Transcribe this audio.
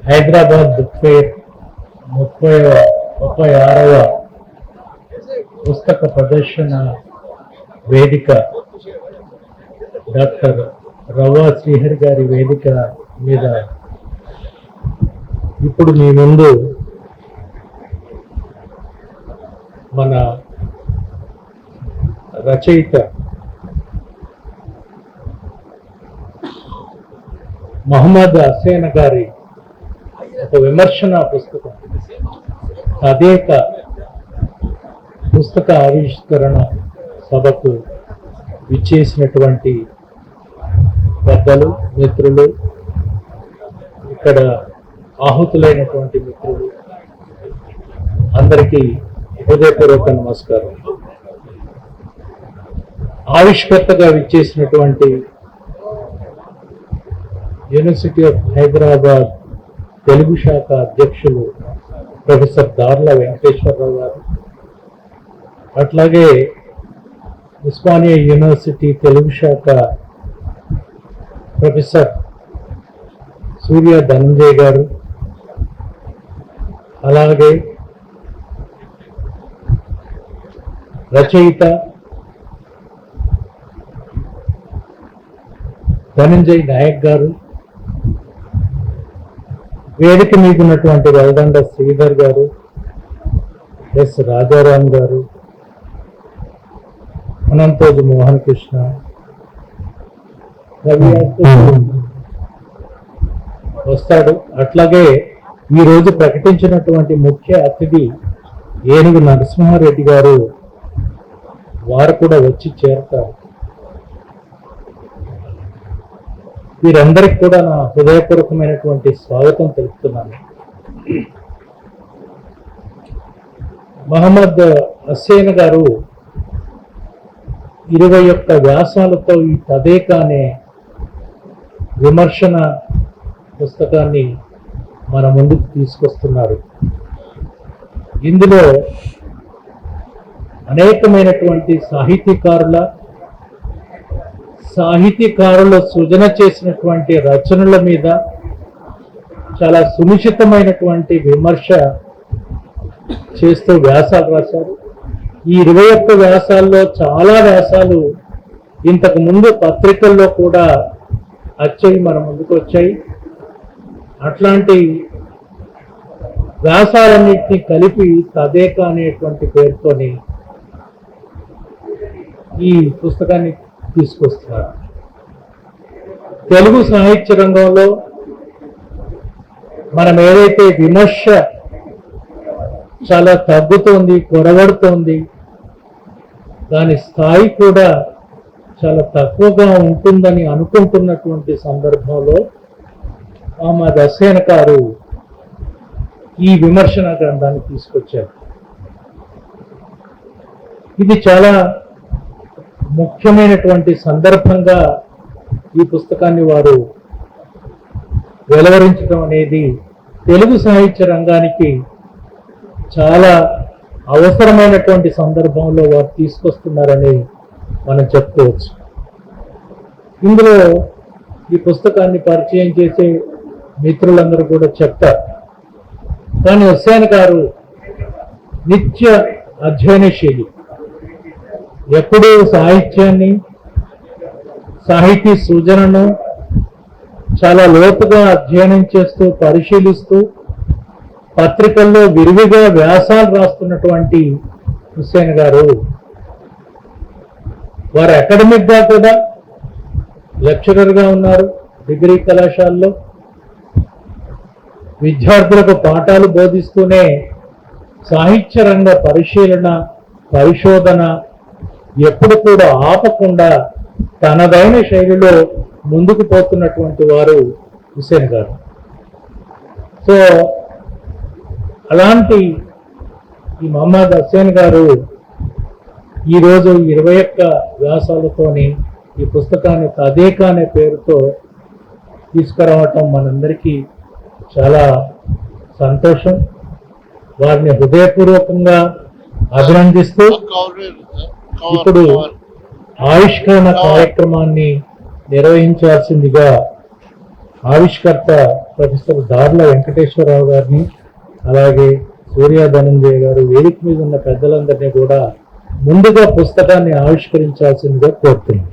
Hyderabad book fair 36వ పుస్తక ప్రదర్శన వేదిక డాక్టర్ రవ్వ శ్రీహరి గారి వేదిక మీద ఇప్పుడు మీ ముందు మన రచయిత మహమ్మద్ హుస్సేన్ గారి ఒక విమర్శన పుస్తకం అనేక పుస్తక ఆవిష్కరణ సభకు విచ్చేసినటువంటి పెద్దలు మిత్రులు, ఇక్కడ ఆహుతులైనటువంటి మిత్రులు అందరికీ హృదయపూర్వక నమస్కారం. ఆవిష్కర్తగా విచ్చేసినటువంటి యూనివర్సిటీ ఆఫ్ హైదరాబాద్ తెలుగు శాఖ అధ్యక్షులు ప్రొఫెసర్ దార్ల వెంకటేశ్వరరావు గారు, అట్లాగే ఉస్మానియా యూనివర్సిటీ తెలుగు శాఖ ప్రొఫెసర్ సూర్య ధనంజయ్ గారు, అలాగే రచయిత ధనంజయ్ నాయక్ గారు, వేదిక మీద ఉన్నటువంటి వెల్దండ శ్రీధర్ గారు, ఎస్ రాజారాం గారు, అనంతోజు మోహన్ కృష్ణ, రవి వస్తాడు. అట్లాగే ఈరోజు ప్రకటించినటువంటి ముఖ్య అతిథి ఏనుగు నరసింహారెడ్డి గారు, వారు కూడా వచ్చి చేరతారు. వీరందరికీ కూడా నా హృదయపూర్వకమైనటువంటి స్వాగతం తెలుపుతున్నాను. మహమ్మద్ హుస్సేన్ గారు 21 వ్యాసాలతో ఈ తదేక అనే విమర్శన పుస్తకాన్ని మన ముందుకు తీసుకొస్తున్నారు. ఇందులో అనేకమైనటువంటి సాహితీకారుల సృజన చేసినటువంటి రచనల మీద చాలా సునిశ్చితమైనటువంటి విమర్శ చేస్తూ వ్యాసాలు రాశారు. ఈ 21 వ్యాసాల్లో చాలా వ్యాసాలు ఇంతకు ముందు పత్రికల్లో కూడా వచ్చాయి, మన ముందుకు వచ్చాయి. అట్లాంటి వ్యాసాలన్నింటినీ కలిపి తదేక అనేటువంటి పేరుతోని ఈ పుస్తకాన్ని తీసుకొస్తున్నారు. తెలుగు సాహిత్య రంగంలో మనం ఏదైతే విమర్శ చాలా తగ్గుతోంది, కొరవడుతోంది, దాని స్థాయి కూడా చాలా తక్కువగా ఉంటుందని అనుకుంటున్నటువంటి సందర్భంలో మహమ్మద్ హుస్సేన్ గారు ఈ విమర్శన గ్రంథాన్ని తీసుకొచ్చారు. ఇది చాలా ముఖ్యమైనటువంటి సందర్భంగా ఈ పుస్తకాన్ని వారు వెలువరించడం అనేది తెలుగు సాహిత్య రంగానికి చాలా అవసరమైనటువంటి సందర్భంలో వారు తీసుకొస్తున్నారని మనం చెప్పుకోవచ్చు. ఇందులో ఈ పుస్తకాన్ని పరిచయం చేసే మిత్రులందరూ కూడా చెప్తారు. కానీ హుస్సేన్ గారు నిత్య అధ్యయనశీలి, ఎప్పుడూ సాహిత్యాన్ని, సాహితీ సృజనను చాలా లోతుగా అధ్యయనం చేస్తూ పరిశీలిస్తూ పత్రికల్లో విరివిగా వ్యాసాలు రాస్తున్నటువంటి హుస్సేన్ గారు, వారు అకాడమిక్ గా కూడా లెక్చరర్ గా ఉన్నారు. డిగ్రీ కళాశాలలో విద్యార్థులకు పాఠాలు బోధిస్తూనే సాహిత్య రంగ పరిశీలన, పరిశోధన ఎప్పుడు కూడా ఆపకుండా తనదైన శైలిలో ముందుకు పోతున్నటువంటి వారు హుస్సేన్ గారు. సో అలాంటి ఈ మహమ్మద్ హుస్సేన్ గారు ఈరోజు 21 వ్యాసాలతోని ఈ పుస్తకాన్ని తదేక అనే పేరుతో తీసుకురావటం మనందరికీ చాలా సంతోషం. వారిని హృదయపూర్వకంగా అభినందిస్తూ ఇప్పుడు ఆవిష్కరణ కార్యక్రమాన్ని నిర్వహించాల్సిందిగా ఆవిష్కర్త ప్రొఫెసర్ దార్ల వెంకటేశ్వరరావు గారిని, అలాగే సూర్య ధనంజయ గారు, వేదిక మీద ఉన్న పెద్దలందరినీ కూడా ముందుగా పుస్తకాన్ని ఆవిష్కరించాల్సిందిగా కోరుతున్నాను.